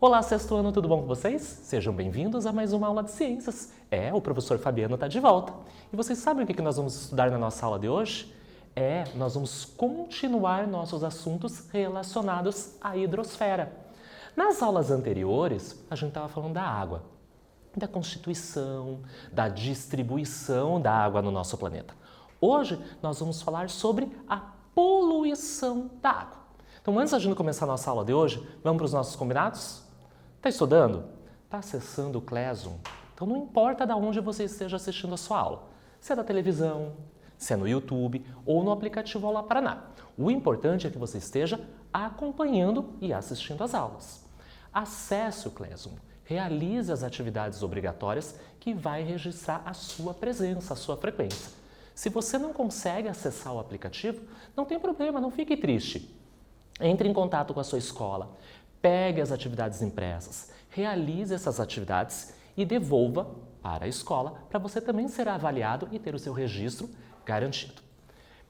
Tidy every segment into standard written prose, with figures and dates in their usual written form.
Olá, sexto ano, tudo bom com vocês? Sejam bem-vindos a mais uma aula de ciências. O professor Fabiano está de volta. E vocês sabem o que nós vamos estudar na nossa aula de hoje? Nós vamos continuar nossos assuntos relacionados à hidrosfera. Nas aulas anteriores, a gente estava falando da água, da constituição, da distribuição da água no nosso planeta. Hoje, nós vamos falar sobre a poluição da água. Então, antes da gente começar a nossa aula de hoje, vamos para os nossos combinados? Está estudando? Está acessando o Classroom? Então não importa de onde você esteja assistindo a sua aula. Se é da televisão, se é no YouTube ou no aplicativo Aula Paraná. O importante é que você esteja acompanhando e assistindo às aulas. Acesse o Classroom, realize as atividades obrigatórias que vai registrar a sua presença, a sua frequência. Se você não consegue acessar o aplicativo, não tem problema, não fique triste. Entre em contato com a sua escola, pegue as atividades impressas, realize essas atividades e devolva para a escola para você também ser avaliado e ter o seu registro garantido.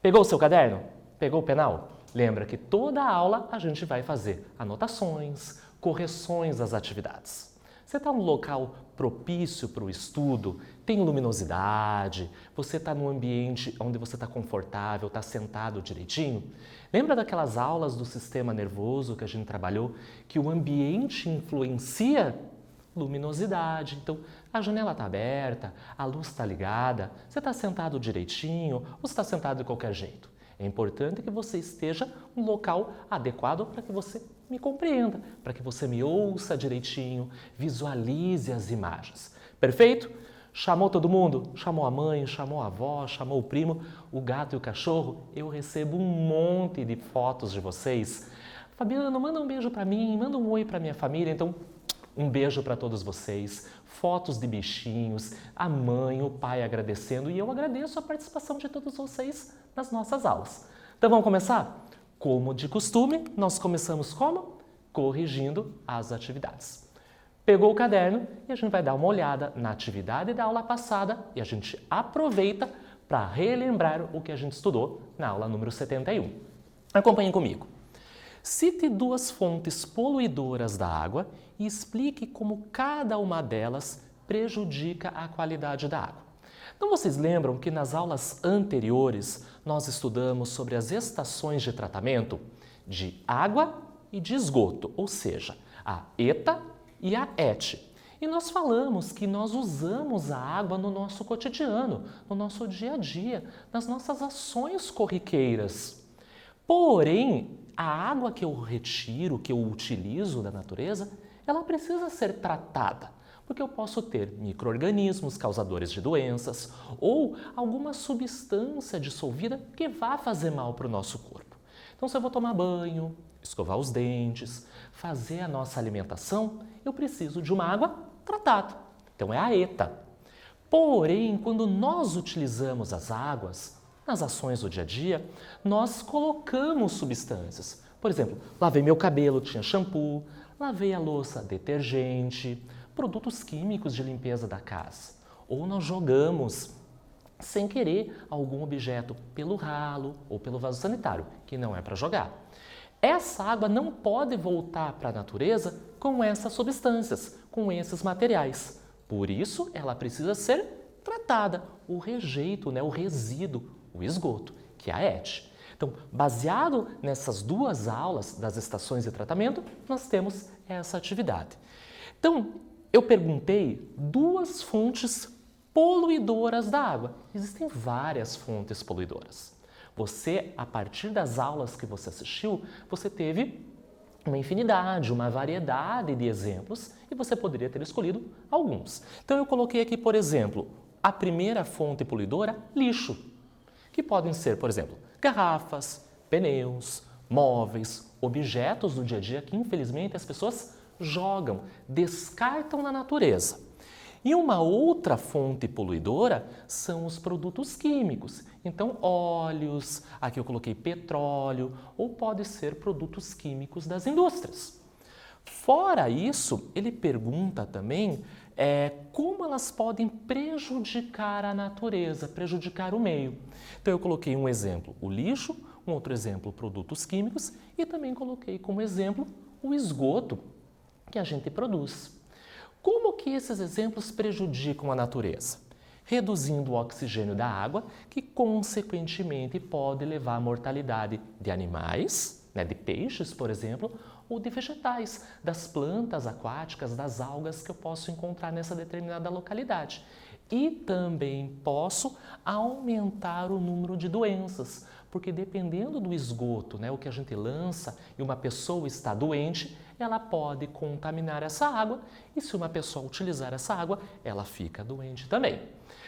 Pegou o seu caderno? Pegou o penal? Lembra que toda aula a gente vai fazer anotações, correções das atividades. Você está num local propício para o estudo, tem luminosidade, você está num ambiente onde você está confortável, está sentado direitinho? Lembra daquelas aulas do sistema nervoso que a gente trabalhou, que o ambiente influencia? Luminosidade. Então, a janela está aberta, a luz está ligada, você está sentado direitinho ou você está sentado de qualquer jeito? É importante que você esteja num local adequado para que você me compreenda, para que você me ouça direitinho, visualize as imagens. Perfeito? Chamou todo mundo? Chamou a mãe, chamou a avó, chamou o primo, o gato e o cachorro? Eu recebo um monte de fotos de vocês. Fabiano, manda um beijo para mim, manda um oi para minha família. Então, um beijo para todos vocês, fotos de bichinhos, a mãe, o pai agradecendo e eu agradeço a participação de todos vocês nas nossas aulas. Então vamos começar? Como de costume, nós começamos como? Corrigindo as atividades. Pegou o caderno e a gente vai dar uma olhada na atividade da aula passada e a gente aproveita para relembrar o que a gente estudou na aula número 71. Acompanhem comigo. Cite duas fontes poluidoras da água e explique como cada uma delas prejudica a qualidade da água. Então vocês lembram que nas aulas anteriores nós estudamos sobre as estações de tratamento de água e de esgoto, ou seja, a ETA e a ET. E nós falamos que nós usamos a água no nosso cotidiano, no nosso dia a dia, nas nossas ações corriqueiras. Porém, a água que eu retiro, que eu utilizo da natureza, ela precisa ser tratada, porque eu posso ter micro-organismos causadores de doenças ou alguma substância dissolvida que vá fazer mal para o nosso corpo. Então, se eu vou tomar banho, escovar os dentes, fazer a nossa alimentação, eu preciso de uma água tratada. Então, é a ETA. Porém, quando nós utilizamos as águas, nas ações do dia a dia, nós colocamos substâncias. Por exemplo, lavei meu cabelo, tinha shampoo, lavei a louça, detergente, produtos químicos de limpeza da casa. Ou nós jogamos, sem querer, algum objeto pelo ralo ou pelo vaso sanitário, que não é para jogar. Essa água não pode voltar para a natureza com essas substâncias, com esses materiais. Por isso, ela precisa ser tratada. O rejeito, o resíduo, o esgoto, que é a ET. Então, baseado nessas duas aulas das estações de tratamento, nós temos essa atividade. Então, eu perguntei duas fontes poluidoras da água. Existem várias fontes poluidoras. Você, a partir das aulas que você assistiu, você teve uma infinidade, uma variedade de exemplos e você poderia ter escolhido alguns. Então, eu coloquei aqui, por exemplo, a primeira fonte poluidora, lixo, que podem ser, por exemplo, garrafas, pneus, móveis, objetos do dia a dia que, infelizmente, as pessoas jogam, descartam na natureza. E uma outra fonte poluidora são os produtos químicos. Então, óleos, aqui eu coloquei petróleo, ou pode ser produtos químicos das indústrias. Fora isso, ele pergunta também como elas podem prejudicar a natureza, prejudicar o meio. Então, eu coloquei um exemplo, o lixo, um outro exemplo, produtos químicos, e também coloquei como exemplo o esgoto, que a gente produz. Como que esses exemplos prejudicam a natureza? Reduzindo o oxigênio da água, que consequentemente pode levar à mortalidade de animais, de peixes, por exemplo, ou de vegetais, das plantas aquáticas, das algas que eu posso encontrar nessa determinada localidade. E também posso aumentar o número de doenças, porque dependendo do esgoto, o que a gente lança e uma pessoa está doente, ela pode contaminar essa água e se uma pessoa utilizar essa água, ela fica doente também.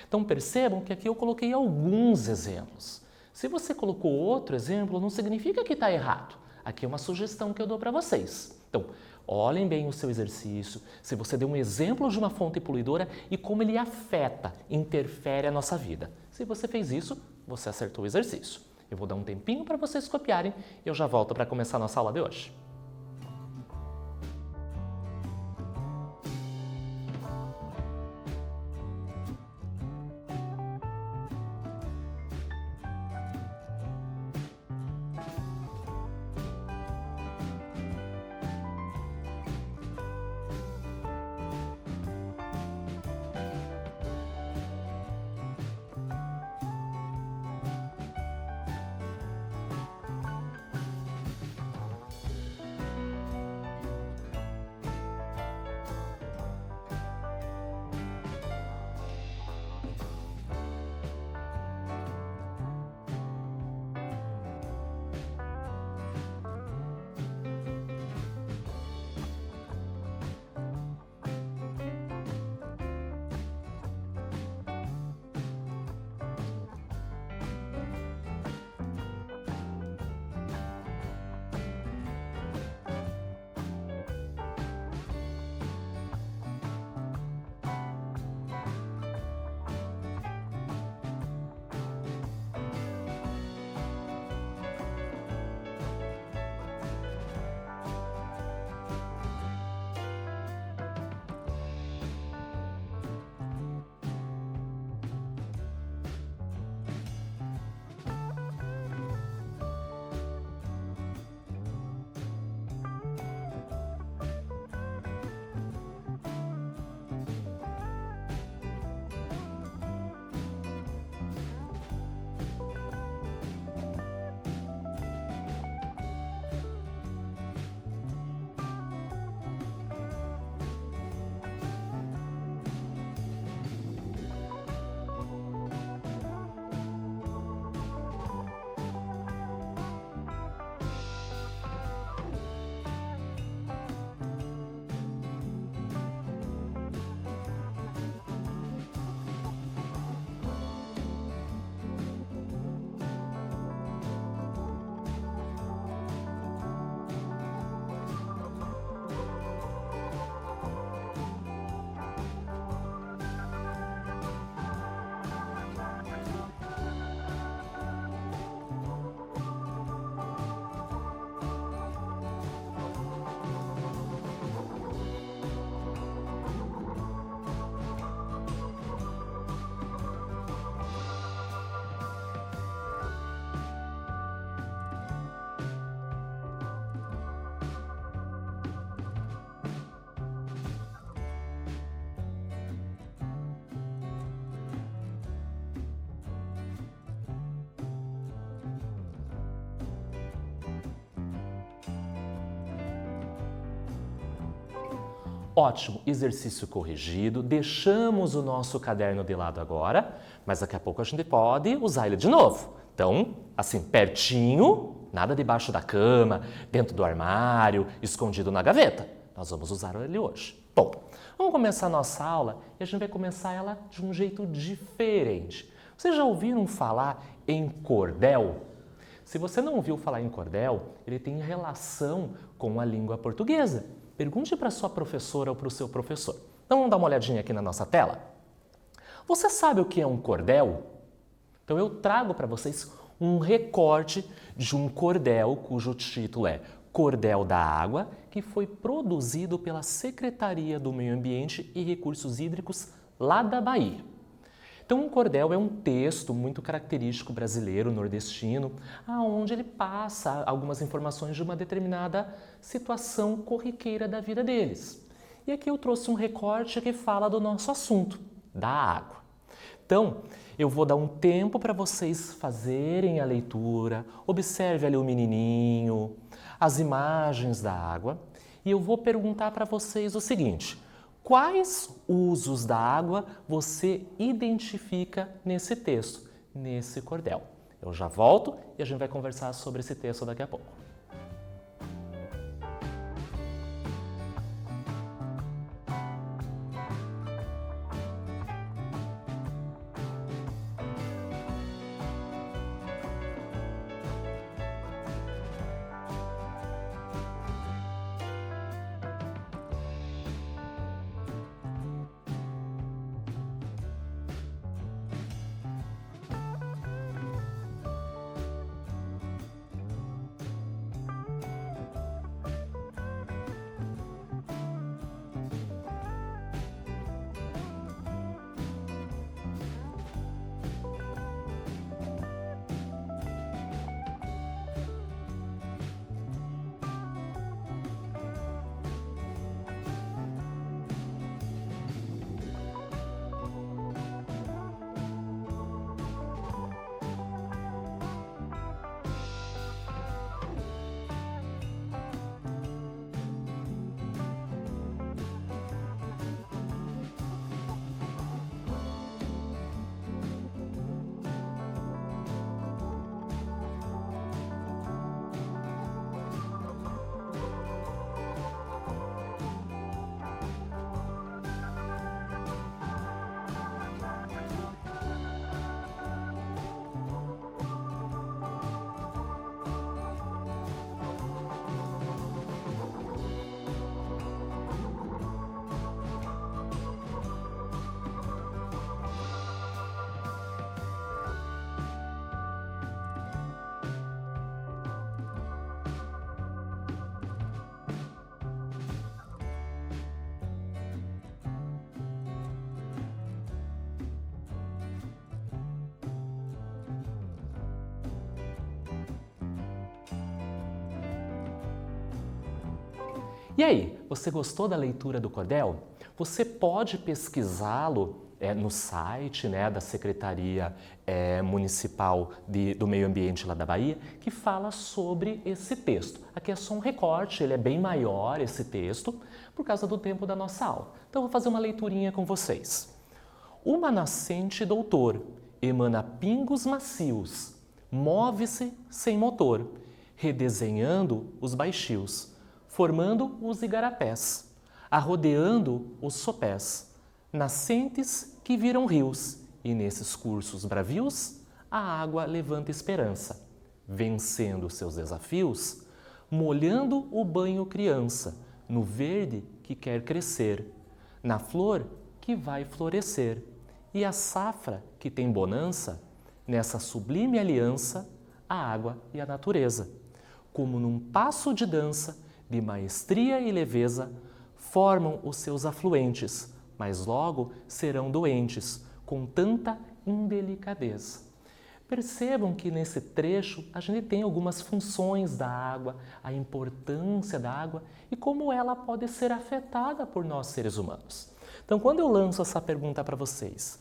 Então percebam que aqui eu coloquei alguns exemplos. Se você colocou outro exemplo, não significa que está errado. Aqui é uma sugestão que eu dou para vocês. Então, olhem bem o seu exercício, se você deu um exemplo de uma fonte poluidora e como ele afeta, interfere a nossa vida. Se você fez isso, você acertou o exercício. Eu vou dar um tempinho para vocês copiarem e eu já volto para começar a nossa aula de hoje. Ótimo, exercício corrigido, deixamos o nosso caderno de lado agora, mas daqui a pouco a gente pode usar ele de novo. Então, assim, pertinho, nada debaixo da cama, dentro do armário, escondido na gaveta. Nós vamos usar ele hoje. Bom, vamos começar a nossa aula e a gente vai começar ela de um jeito diferente. Vocês já ouviram falar em cordel? Se você não ouviu falar em cordel, ele tem relação com a língua portuguesa. Pergunte para sua professora ou para o seu professor. Então vamos dar uma olhadinha aqui na nossa tela? Você sabe o que é um cordel? Então eu trago para vocês um recorte de um cordel cujo título é Cordel da Água, que foi produzido pela Secretaria do Meio Ambiente e Recursos Hídricos lá da Bahia. Então, um cordel é um texto muito característico brasileiro, nordestino, onde ele passa algumas informações de uma determinada situação corriqueira da vida deles. E aqui eu trouxe um recorte que fala do nosso assunto, da água. Então, eu vou dar um tempo para vocês fazerem a leitura, observe ali o menininho, as imagens da água, e eu vou perguntar para vocês o seguinte: quais usos da água você identifica nesse texto, nesse cordel? Eu já volto e a gente vai conversar sobre esse texto daqui a pouco. E aí, você gostou da leitura do cordel? Você pode pesquisá-lo no site da Secretaria Municipal do Meio Ambiente lá da Bahia, que fala sobre esse texto. Aqui é só um recorte, ele é bem maior esse texto, por causa do tempo da nossa aula. Então, eu vou fazer uma leiturinha com vocês. Uma nascente doutor emana pingos macios, move-se sem motor, redesenhando os baixios, formando os igarapés, arrodeando os sopés, nascentes que viram rios, e nesses cursos bravios a água levanta esperança, vencendo seus desafios, molhando o banho criança, no verde que quer crescer, na flor que vai florescer, e a safra que tem bonança, nessa sublime aliança, a água e a natureza, como num passo de dança, de maestria e leveza, formam os seus afluentes, mas logo serão doentes, com tanta indelicadeza. Percebam que nesse trecho a gente tem algumas funções da água, a importância da água e como ela pode ser afetada por nós seres humanos. Então, quando eu lanço essa pergunta para vocês,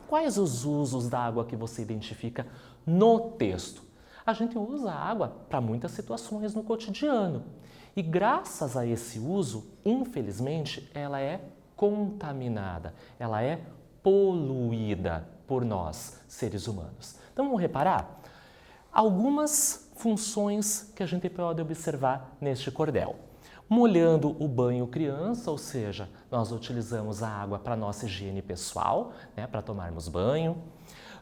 quais os usos da água que você identifica no texto? A gente usa a água para muitas situações no cotidiano. E graças a esse uso, infelizmente, ela é contaminada, ela é poluída por nós, seres humanos. Então vamos reparar algumas funções que a gente pode observar neste cordel. Molhando o banho criança, ou seja, nós utilizamos a água para nossa higiene pessoal, para tomarmos banho.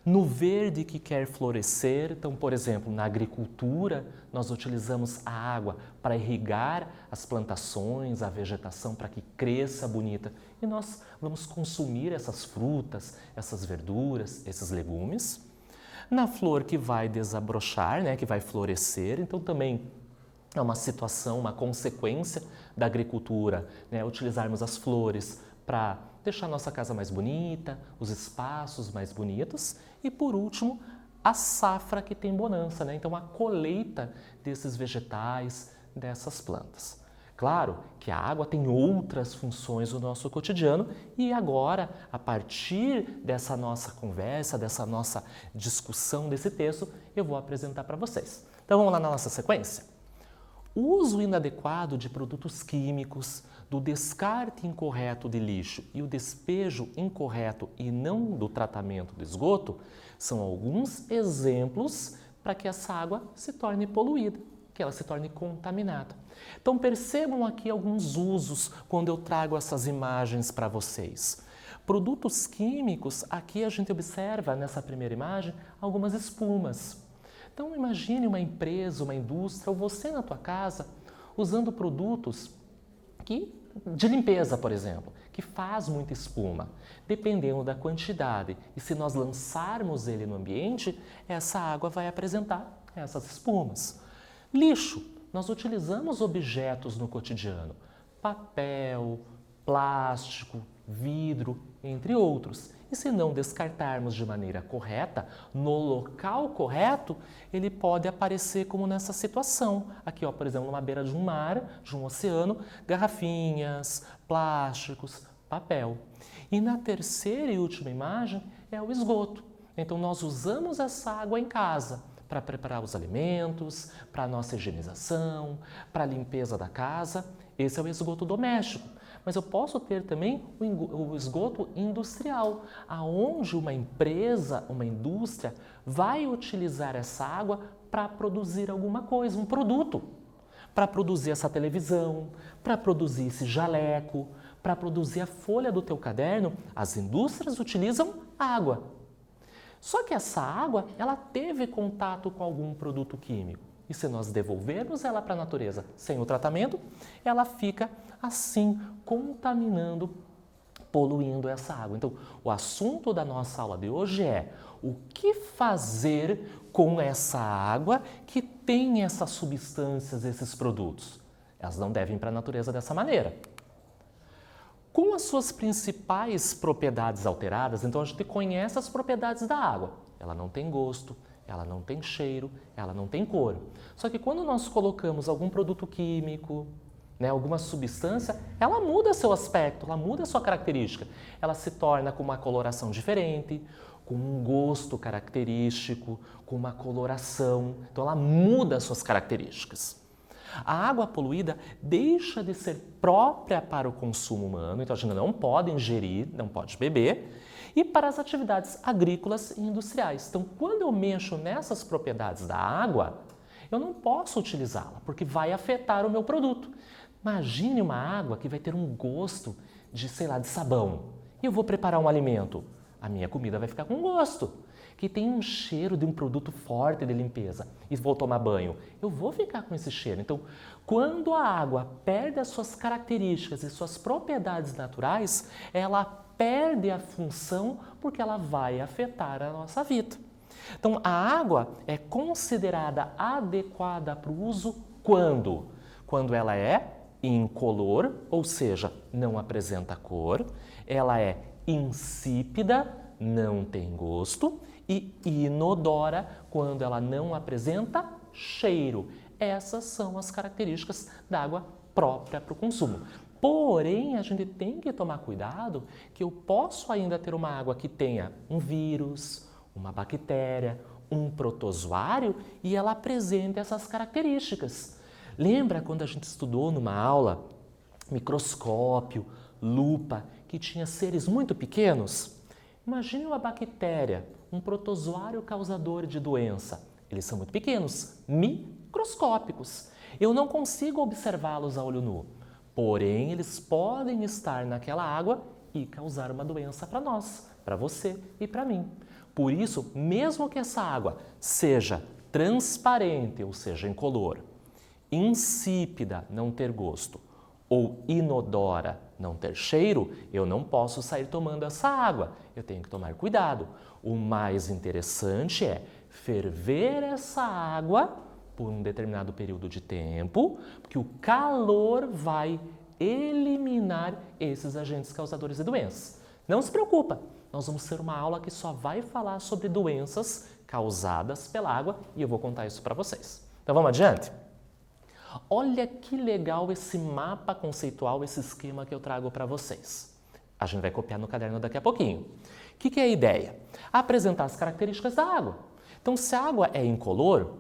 No verde que quer florescer, então, por exemplo, na agricultura, nós utilizamos a água para irrigar as plantações, a vegetação, para que cresça bonita. E nós vamos consumir essas frutas, essas verduras, esses legumes. Na flor que vai desabrochar, que vai florescer, então também é uma situação, uma consequência da agricultura, utilizarmos as flores para deixar a nossa casa mais bonita, os espaços mais bonitos e, por último, a safra que tem bonança, né? Então, a colheita desses vegetais, dessas plantas. Claro que a água tem outras funções no nosso cotidiano e agora, a partir dessa nossa conversa, dessa nossa discussão desse texto, eu vou apresentar para vocês. Então, vamos lá na nossa sequência? O uso inadequado de produtos químicos, do descarte incorreto de lixo e o despejo incorreto e não do tratamento do esgoto são alguns exemplos para que essa água se torne poluída, que ela se torne contaminada. Então percebam aqui alguns usos quando eu trago essas imagens para vocês. Produtos químicos, aqui a gente observa nessa primeira imagem algumas espumas. Então imagine uma empresa, uma indústria ou você na tua casa usando produtos de limpeza, por exemplo, que faz muita espuma. Dependendo da quantidade e se nós lançarmos ele no ambiente, essa água vai apresentar essas espumas. Lixo. Nós utilizamos objetos no cotidiano, papel, plástico, vidro, entre outros. E se não descartarmos de maneira correta, no local correto, ele pode aparecer como nessa situação. Aqui, ó, por exemplo, numa beira de um mar, de um oceano, garrafinhas, plásticos, papel. E na terceira e última imagem é o esgoto. Então, nós usamos essa água em casa para preparar os alimentos, para a nossa higienização, para a limpeza da casa. Esse é o esgoto doméstico. Mas eu posso ter também o esgoto industrial, aonde uma empresa, uma indústria vai utilizar essa água para produzir alguma coisa, um produto. Para produzir essa televisão, para produzir esse jaleco, para produzir a folha do teu caderno, as indústrias utilizam água. Só que essa água, ela teve contato com algum produto químico. E se nós devolvermos ela para a natureza sem o tratamento, ela fica assim, contaminando, poluindo essa água. Então, o assunto da nossa aula de hoje é o que fazer com essa água que tem essas substâncias, esses produtos. Elas não devem ir para a natureza dessa maneira. Com as suas principais propriedades alteradas, então a gente conhece as propriedades da água. Ela não tem gosto, ela não tem cheiro, ela não tem cor. Só que quando nós colocamos algum produto químico, alguma substância, ela muda seu aspecto, ela muda sua característica. Ela se torna com uma coloração diferente, com um gosto característico, com uma coloração. Então ela muda suas características. A água poluída deixa de ser própria para o consumo humano, então a gente não pode ingerir, não pode beber, e para as atividades agrícolas e industriais. Então, quando eu mexo nessas propriedades da água, eu não posso utilizá-la, porque vai afetar o meu produto. Imagine uma água que vai ter um gosto de, de sabão. E eu vou preparar um alimento. A minha comida vai ficar com gosto, que tem um cheiro de um produto forte de limpeza. E vou tomar banho. Eu vou ficar com esse cheiro. Então, quando a água perde as suas características e suas propriedades naturais, ela perde a função porque ela vai afetar a nossa vida. Então, a água é considerada adequada para o uso quando? Quando ela é incolor, ou seja, não apresenta cor, ela é insípida, não tem gosto, e inodora, quando ela não apresenta cheiro. Essas são as características da água própria para o consumo. Porém, a gente tem que tomar cuidado que eu posso ainda ter uma água que tenha um vírus, uma bactéria, um protozoário e ela apresenta essas características. Lembra quando a gente estudou numa aula microscópio, lupa, que tinha seres muito pequenos? Imagine uma bactéria, um protozoário causador de doença. Eles são muito pequenos, microscópicos. Eu não consigo observá-los a olho nu. Porém, eles podem estar naquela água e causar uma doença para nós, para você e para mim. Por isso, mesmo que essa água seja transparente, ou seja, incolor, insípida, não ter gosto, ou inodora, não ter cheiro, eu não posso sair tomando essa água. Eu tenho que tomar cuidado. O mais interessante é ferver essa água por um determinado período de tempo, porque o calor vai eliminar esses agentes causadores de doenças. Não se preocupa, nós vamos ter uma aula que só vai falar sobre doenças causadas pela água e eu vou contar isso para vocês. Então vamos adiante? Olha que legal esse mapa conceitual, esse esquema que eu trago para vocês. A gente vai copiar no caderno daqui a pouquinho. O que é a ideia? Apresentar as características da água. Então, se a água é incolor,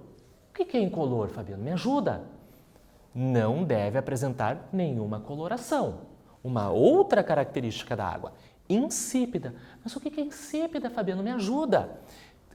o que é incolor, Fabiano? Me ajuda. Não deve apresentar nenhuma coloração. Uma outra característica da água, insípida. Mas o que é insípida, Fabiano? Me ajuda.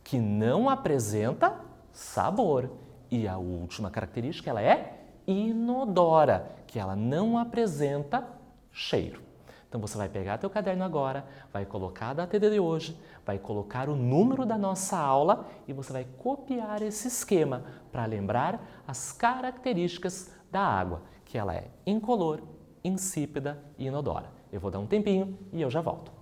Que não apresenta sabor. E a última característica, ela é inodora, que ela não apresenta cheiro. Então você vai pegar teu caderno agora, vai colocar a data de hoje, vai colocar o número da nossa aula e você vai copiar esse esquema para lembrar as características da água, que ela é incolor, insípida e inodora. Eu vou dar um tempinho e eu já volto.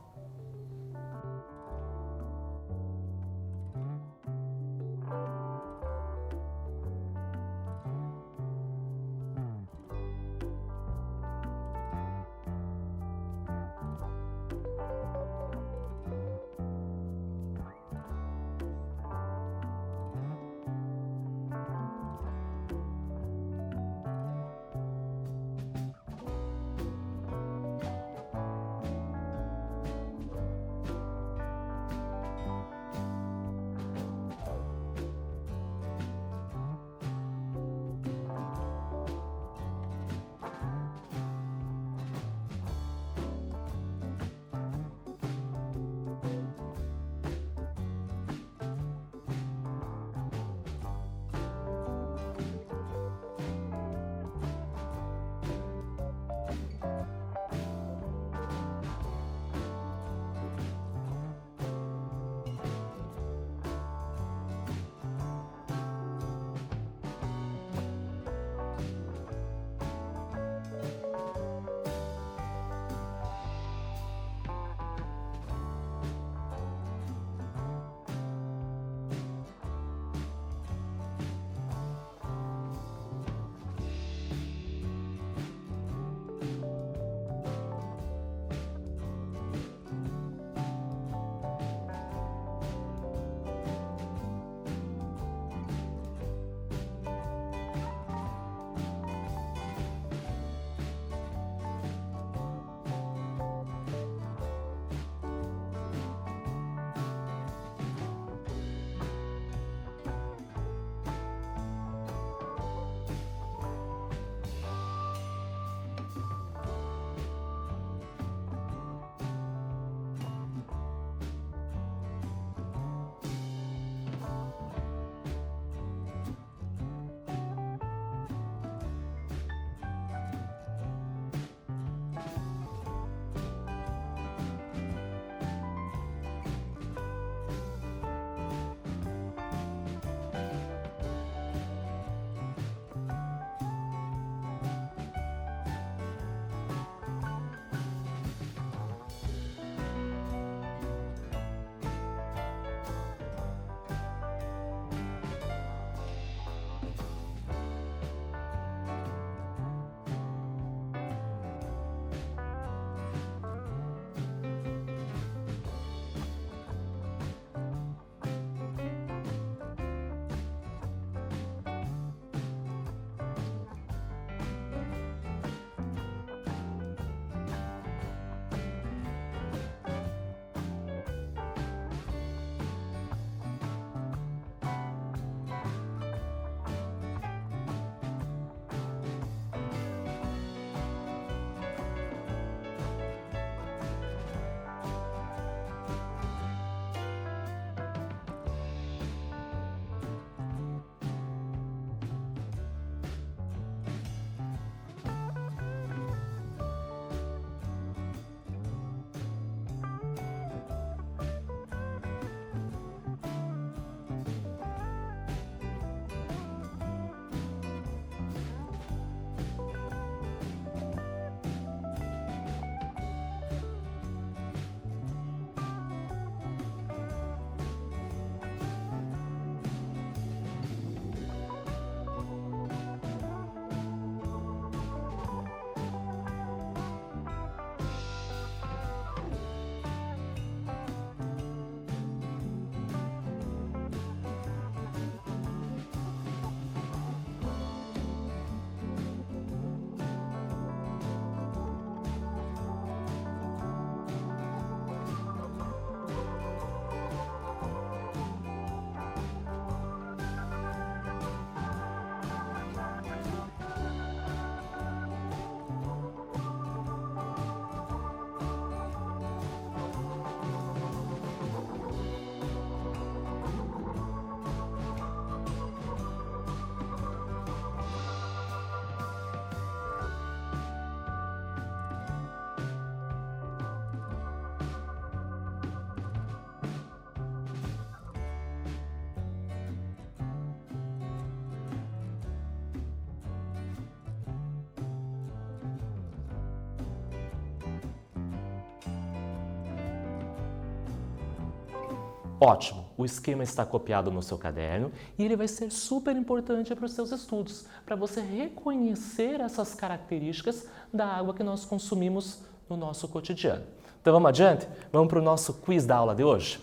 Ótimo, o esquema está copiado no seu caderno e ele vai ser super importante para os seus estudos, para você reconhecer essas características da água que nós consumimos no nosso cotidiano. Então vamos adiante? Vamos para o nosso quiz da aula de hoje?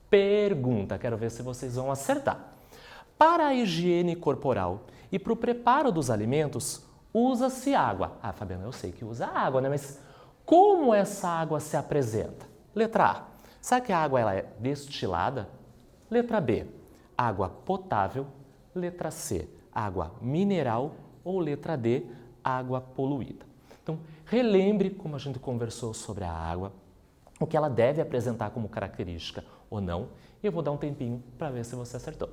Pergunta, quero ver se vocês vão acertar. Para a higiene corporal e para o preparo dos alimentos, usa-se água. Ah, Fabiana, eu sei que usa água, né? Mas como essa água se apresenta? Letra A. Sabe que a água ela é destilada? Letra B, água potável. Letra C, água mineral. Ou letra D, água poluída. Então, relembre como a gente conversou sobre a água, o que ela deve apresentar como característica ou não. E eu vou dar um tempinho para ver se você acertou.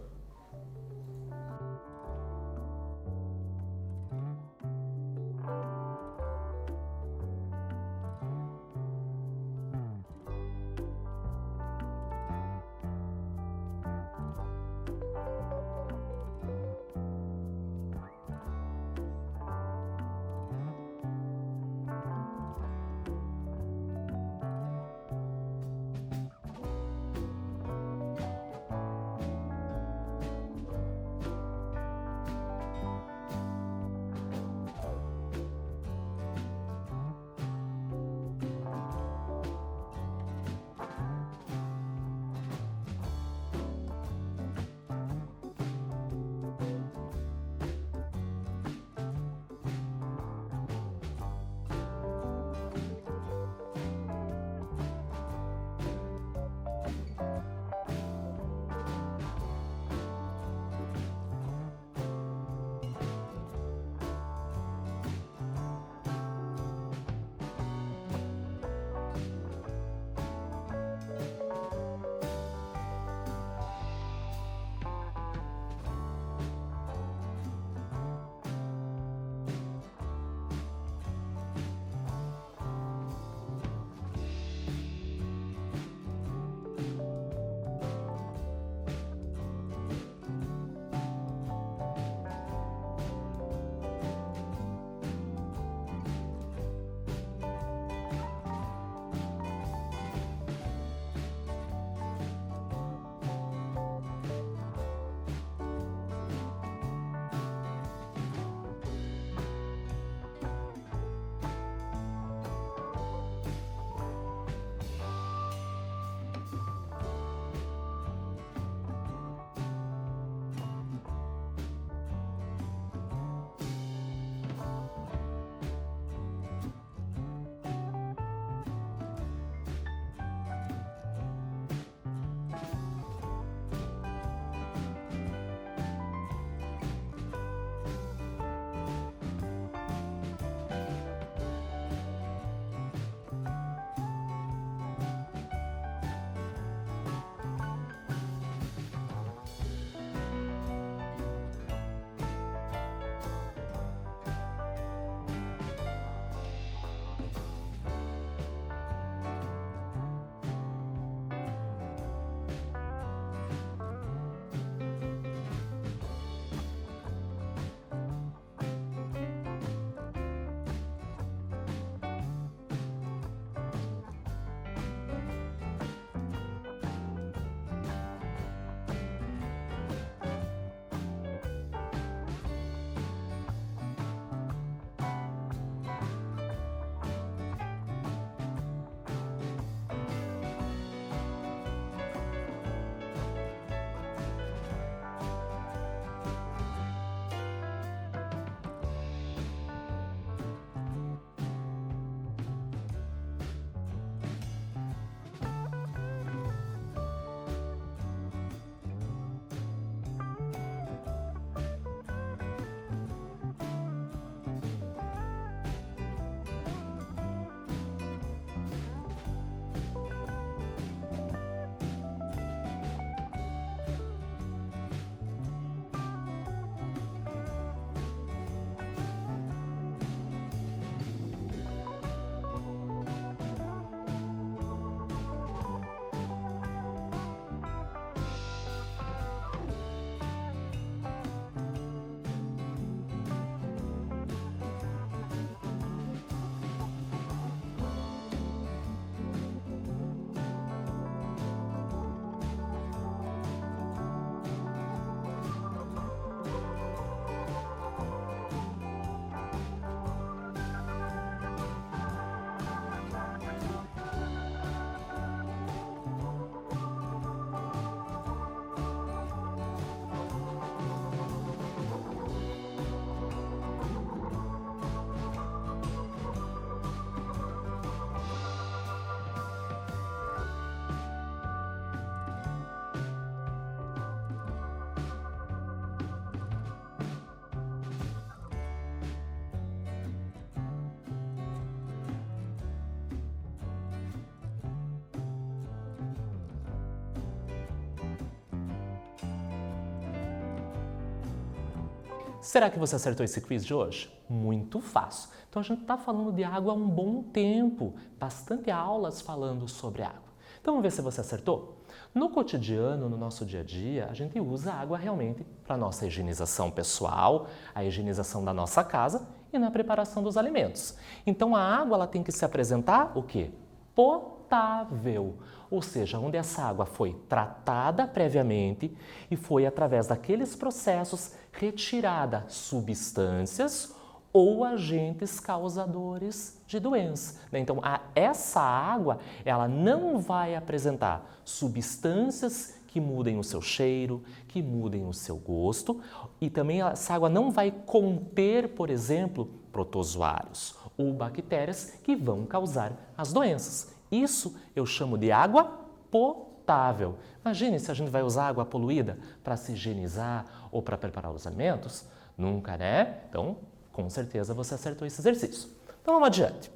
será que você acertou esse quiz de hoje? Muito fácil. Então a gente está falando de água há um bom tempo, bastante aulas falando sobre água. Então vamos ver se você acertou? No cotidiano, no nosso dia a dia, a gente usa a água realmente para a nossa higienização pessoal, a higienização da nossa casa e na preparação dos alimentos. Então a água ela tem que se apresentar o quê? Potável, ou seja, onde essa água foi tratada previamente e foi através daqueles processos retirada substâncias ou agentes causadores de doença. Então, essa água, ela não vai apresentar substâncias que mudem o seu cheiro, que mudem o seu gosto, e também essa água não vai conter, por exemplo, protozoários ou bactérias que vão causar as doenças. Isso eu chamo de água potável. Imagine se a gente vai usar água poluída para se higienizar ou para preparar os alimentos. Nunca, né? Então, com certeza você acertou esse exercício. Então vamos adiante.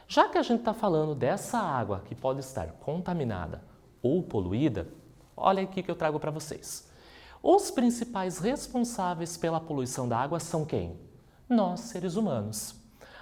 Já que a gente está falando dessa água que pode estar contaminada ou poluída, olha aqui que eu trago para vocês. Os principais responsáveis pela poluição da água são quem? Nós, seres humanos,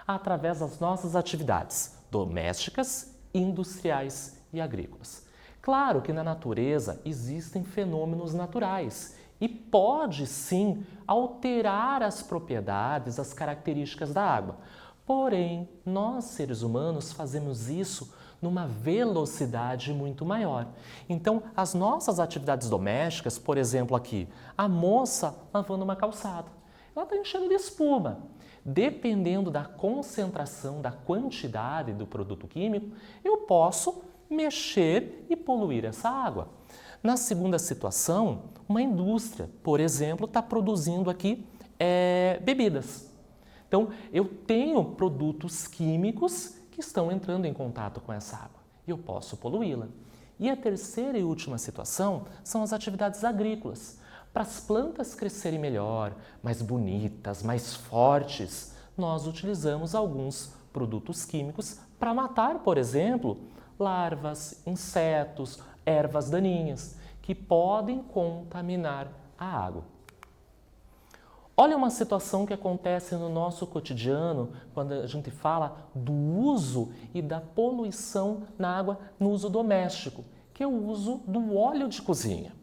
através das nossas atividades domésticas, industriais e agrícolas. Claro que na natureza existem fenômenos naturais e pode sim alterar as propriedades, as características da água. Porém, nós seres humanos fazemos isso numa velocidade muito maior. Então, as nossas atividades domésticas, por exemplo aqui, a moça lavando uma calçada, ela está enchendo de espuma. Dependendo da concentração, da quantidade do produto químico, eu posso mexer e poluir essa água. Na segunda situação, uma indústria, por exemplo, está produzindo aqui bebidas. Então, eu tenho produtos químicos que estão entrando em contato com essa água e eu posso poluí-la. E a terceira e última situação são as atividades agrícolas. Para as plantas crescerem melhor, mais bonitas, mais fortes, nós utilizamos alguns produtos químicos para matar, por exemplo, larvas, insetos, ervas daninhas, que podem contaminar a água. Olha uma situação que acontece no nosso cotidiano quando a gente fala do uso e da poluição na água no uso doméstico, que é o uso do óleo de cozinha.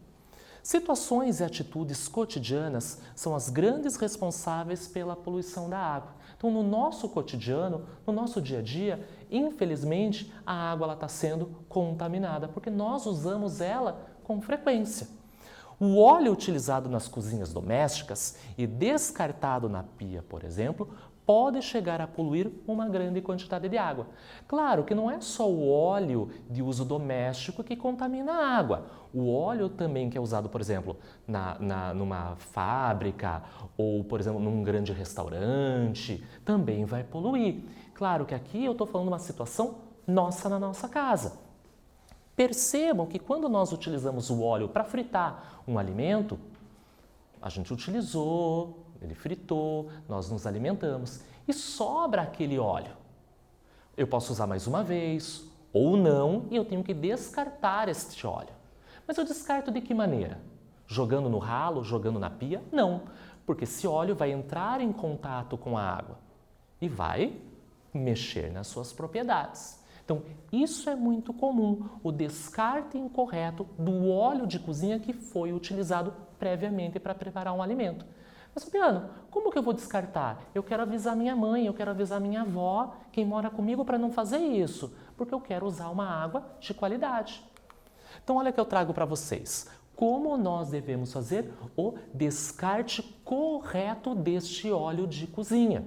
Situações e atitudes cotidianas são as grandes responsáveis pela poluição da água. Então, no nosso cotidiano, no nosso dia a dia, infelizmente, a água está sendo contaminada, porque nós usamos ela com frequência. O óleo utilizado nas cozinhas domésticas e descartado na pia, por exemplo, pode chegar a poluir uma grande quantidade de água. Claro que não é só o óleo de uso doméstico que contamina a água. O óleo também que é usado, por exemplo, numa fábrica ou, por exemplo, num grande restaurante, também vai poluir. Claro que aqui eu estou falando de uma situação nossa na nossa casa. Percebam que quando nós utilizamos o óleo para fritar um alimento, a gente utilizou, ele fritou, nós nos alimentamos e sobra aquele óleo. Eu posso usar mais uma vez ou não e eu tenho que descartar este óleo. Mas eu descarto de que maneira? Jogando no ralo, jogando na pia? Não, porque esse óleo vai entrar em contato com a água e vai mexer nas suas propriedades. Então, isso é muito comum, o descarte incorreto do óleo de cozinha que foi utilizado previamente para preparar um alimento. Mas, Fabiano, como que eu vou descartar? Eu quero avisar minha mãe, eu quero avisar minha avó, quem mora comigo, para não fazer isso, porque eu quero usar uma água de qualidade. Então, olha o que eu trago para vocês. Como nós devemos fazer o descarte correto deste óleo de cozinha.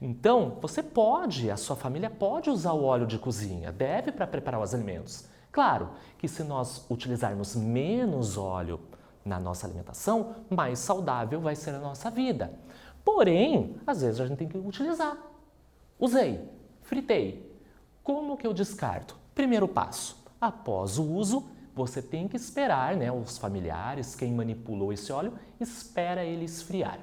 Então, você pode, a sua família pode usar o óleo de cozinha, deve para preparar os alimentos. Claro que se nós utilizarmos menos óleo na nossa alimentação, mais saudável vai ser a nossa vida. Porém, às vezes a gente tem que utilizar. Usei, fritei. Como que eu descarto? Primeiro passo, após o uso, você tem que esperar, os familiares, quem manipulou esse óleo, espera ele esfriar.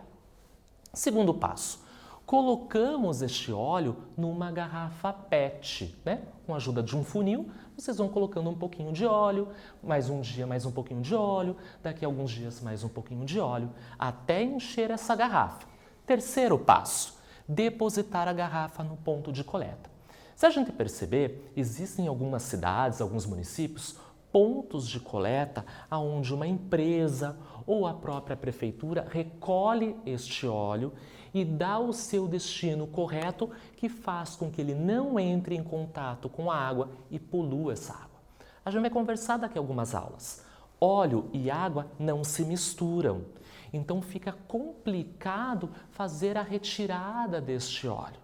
Segundo passo, Colocamos este óleo numa garrafa PET, né? Com a ajuda de um funil, vocês vão colocando um pouquinho de óleo, mais um dia mais um pouquinho de óleo, daqui a alguns dias mais um pouquinho de óleo, até encher essa garrafa. Terceiro passo, depositar a garrafa no ponto de coleta. Se a gente perceber, existem algumas cidades, alguns municípios, pontos de coleta onde uma empresa ou a própria prefeitura recolhe este óleo e dá o seu destino correto, que faz com que ele não entre em contato com a água e polua essa água. A gente vai conversar daqui a algumas aulas. Óleo e água não se misturam, então fica complicado fazer a retirada deste óleo.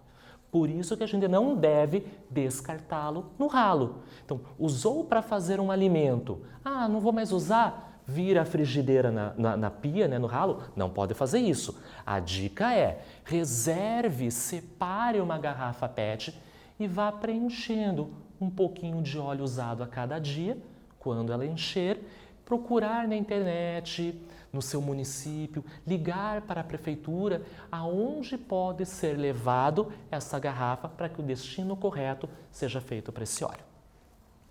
Por isso que a gente não deve descartá-lo no ralo. Então, usou para fazer um alimento. Ah, não vou mais usar? Vira a frigideira na pia, né, no ralo? Não pode fazer isso. A dica é, reserve, separe uma garrafa PET e vá preenchendo um pouquinho de óleo usado a cada dia. Quando ela encher, procurar na internet, no seu município, ligar para a prefeitura, aonde pode ser levado essa garrafa para que o destino correto seja feito para esse óleo.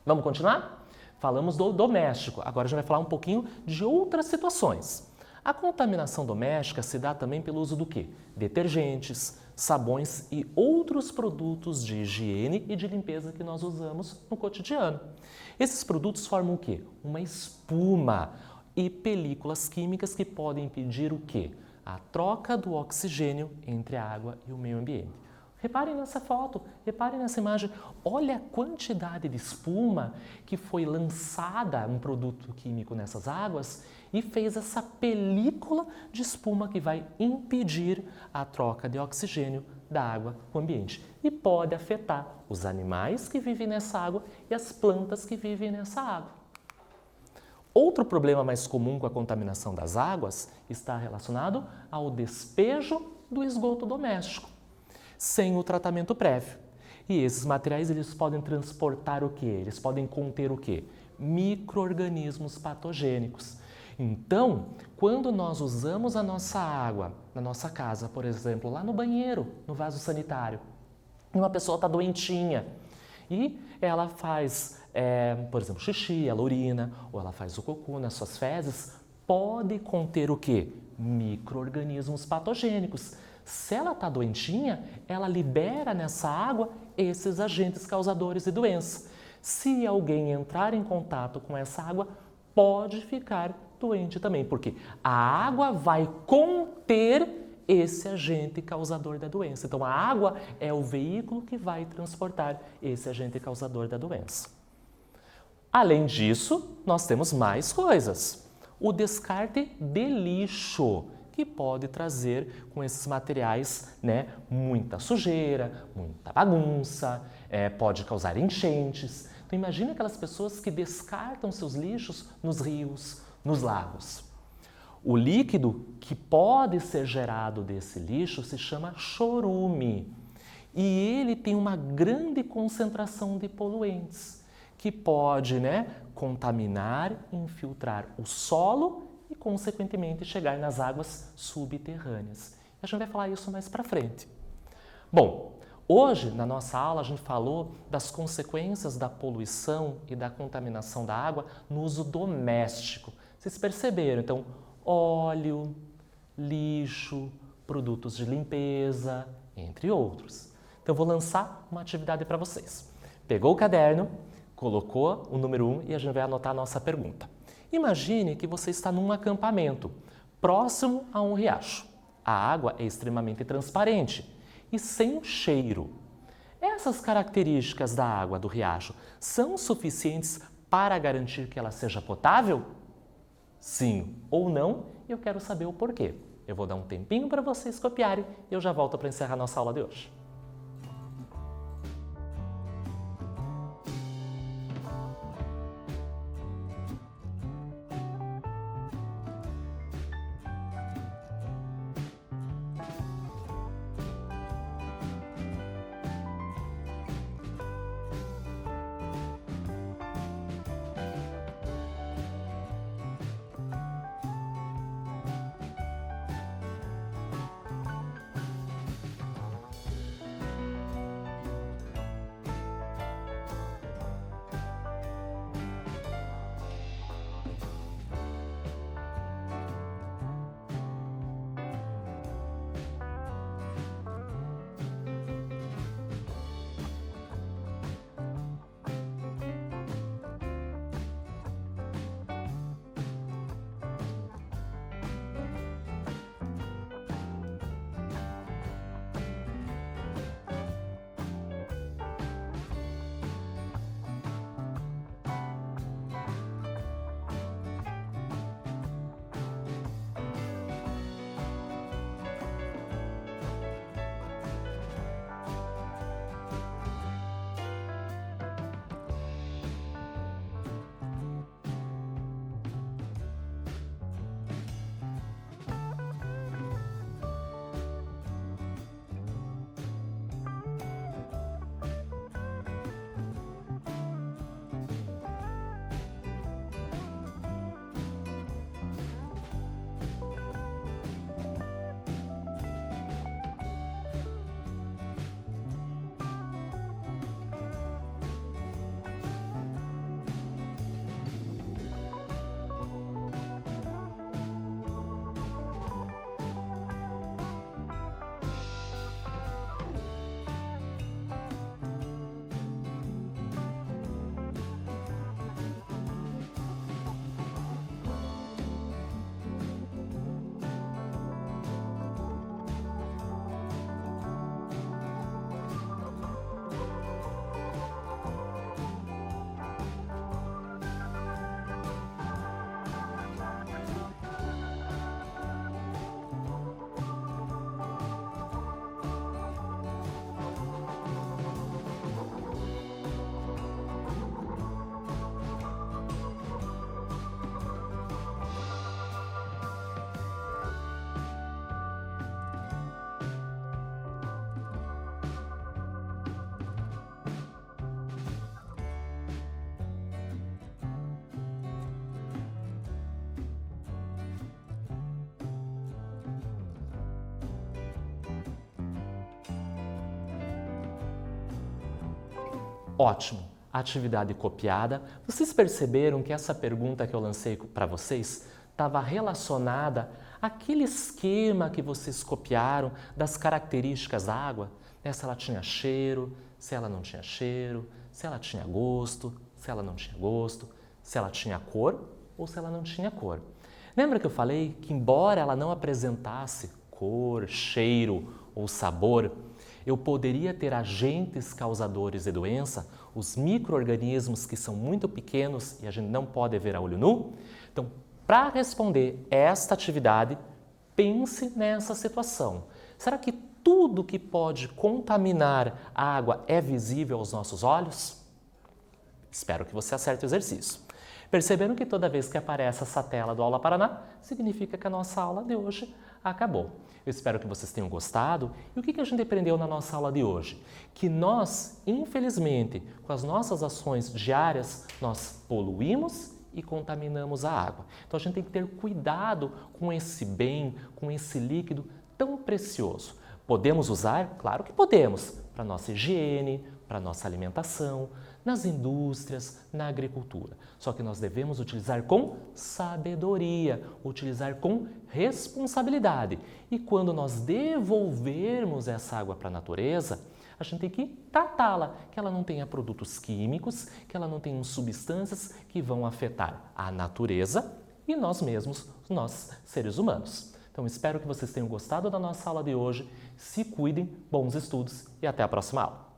Vamos continuar? Falamos do doméstico, agora a gente vai falar um pouquinho de outras situações. A contaminação doméstica se dá também pelo uso do quê? Detergentes, sabões e outros produtos de higiene e de limpeza que nós usamos no cotidiano. Esses produtos formam o quê? Uma espuma e películas químicas que podem impedir o quê? A troca do oxigênio entre a água e o meio ambiente. Reparem nessa foto, reparem nessa imagem. Olha a quantidade de espuma que foi lançada, um produto químico nessas águas, e fez essa película de espuma que vai impedir a troca de oxigênio da água com o ambiente. E pode afetar os animais que vivem nessa água e as plantas que vivem nessa água. Outro problema mais comum com a contaminação das águas está relacionado ao despejo do esgoto doméstico, sem o tratamento prévio. E esses materiais eles podem transportar o quê? Eles podem conter o quê? Micro-organismos patogênicos. Então, quando nós usamos a nossa água na nossa casa, por exemplo, lá no banheiro, no vaso sanitário, e uma pessoa está doentinha e ela faz, por exemplo, xixi, ela urina, ou ela faz o cocô nas suas fezes, pode conter o quê? Micro-organismos patogênicos. Se ela está doentinha, ela libera nessa água esses agentes causadores de doença. Se alguém entrar em contato com essa água, pode ficar doente também, porque a água vai conter esse agente causador da doença. Então, a água é o veículo que vai transportar esse agente causador da doença. Além disso, nós temos mais coisas. O descarte de lixo, que pode trazer com esses materiais, né, muita sujeira, muita bagunça, pode causar enchentes. Então, imagine aquelas pessoas que descartam seus lixos nos rios, nos lagos. O líquido que pode ser gerado desse lixo se chama chorume e ele tem uma grande concentração de poluentes que pode, contaminar, infiltrar o solo e, consequentemente, chegar nas águas subterrâneas. A gente vai falar isso mais para frente. Bom, hoje, na nossa aula, a gente falou das consequências da poluição e da contaminação da água no uso doméstico. Vocês perceberam? Então, óleo, lixo, produtos de limpeza, entre outros. Então, eu vou lançar uma atividade para vocês. Pegou o caderno, colocou o número 1 e a gente vai anotar a nossa pergunta. Imagine que você está num acampamento, próximo a um riacho. A água é extremamente transparente e sem cheiro. Essas características da água do riacho são suficientes para garantir que ela seja potável? Sim ou não? Eu quero saber o porquê. Eu vou dar um tempinho para vocês copiarem e eu já volto para encerrar nossa aula de hoje. Ótimo! Atividade copiada. Vocês perceberam que essa pergunta que eu lancei para vocês estava relacionada àquele esquema que vocês copiaram das características da água? Se ela tinha cheiro, se ela não tinha cheiro, se ela tinha gosto, se ela não tinha gosto, se ela tinha cor ou se ela não tinha cor. Lembra que eu falei que, embora ela não apresentasse cor, cheiro ou sabor, eu poderia ter agentes causadores de doença, os micro-organismos que são muito pequenos e a gente não pode ver a olho nu? Então, para responder esta atividade, pense nessa situação. Será que tudo que pode contaminar a água é visível aos nossos olhos? Espero que você acerte o exercício. Perceberam que toda vez que aparece essa tela do Aula Paraná, significa que a nossa aula de hoje acabou. Eu espero que vocês tenham gostado. E o que a gente aprendeu na nossa aula de hoje? Que nós, infelizmente, com as nossas ações diárias, nós poluímos e contaminamos a água. Então a gente tem que ter cuidado com esse bem, com esse líquido tão precioso. Podemos usar? Claro que podemos, para nossa higiene, para nossa alimentação, nas indústrias, na agricultura. Só que nós devemos utilizar com sabedoria, utilizar com responsabilidade. E quando nós devolvermos essa água para a natureza, a gente tem que tratá-la, que ela não tenha produtos químicos, que ela não tenha substâncias que vão afetar a natureza e nós mesmos, nós seres humanos. Então, espero que vocês tenham gostado da nossa aula de hoje. Se cuidem, bons estudos e até a próxima aula.